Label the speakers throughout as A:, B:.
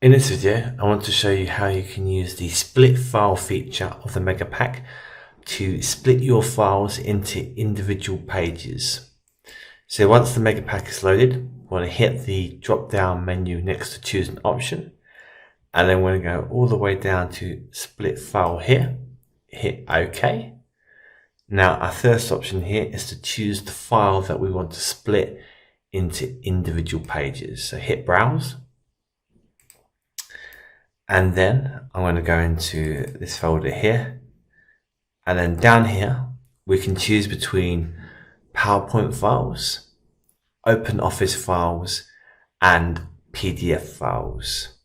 A: In this video, I want to show you how you can use the split file feature of the Mega Pack to split your files into individual pages. So once the Mega Pack is loaded, we're going to hit the drop down menu next to choose an option, and then we're going to go all the way down to split file here, hit OK. Now our first option here is to choose the file that we want to split into individual pages. So hit browse. And then I'm going to go into this folder here, and then down here we can choose between PowerPoint files, OpenOffice files, and PDF files.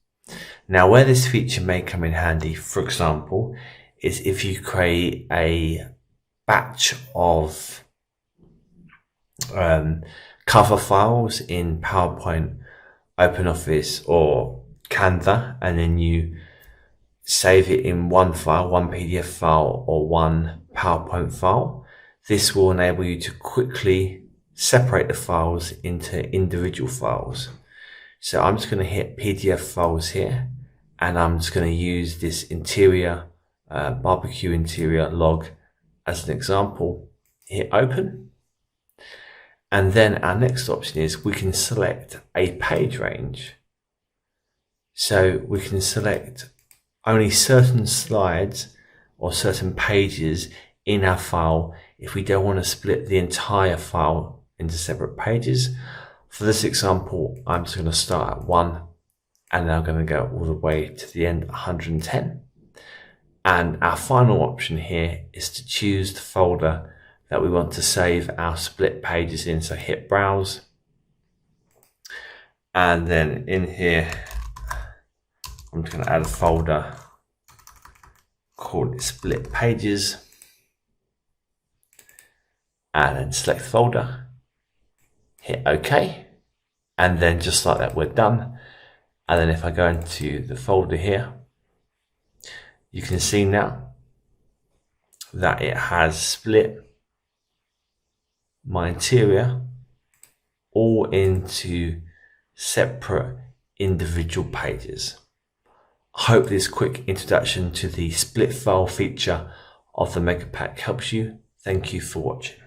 A: Now where this feature may come in handy, for example, is if you create a batch of cover files in PowerPoint, OpenOffice, or Canva, and then you save it in one file, one PDF file or one PowerPoint file. This will enable you to quickly separate the files into individual files. So I'm just going to hit PDF files here, and I'm just going to use this interior barbecue interior log as an example. Hit open, and then our next option is we can select a page range. So we can select only certain slides or certain pages in our file if we don't want to split the entire file into separate pages. For this example, I'm just going to start at 1, and then I'm going to go all the way to the end, 110. And our final option here is to choose the folder that we want to save our split pages in. So hit browse, and then in here I'm just going to add a folder called split pages, and then select folder, hit OK, and then just like that we're done. And then if I go into the folder here, you can see now that it has split my interior all into separate individual pages. I hope this quick introduction to the split file feature of the Mega Pack helps you. Thank you for watching.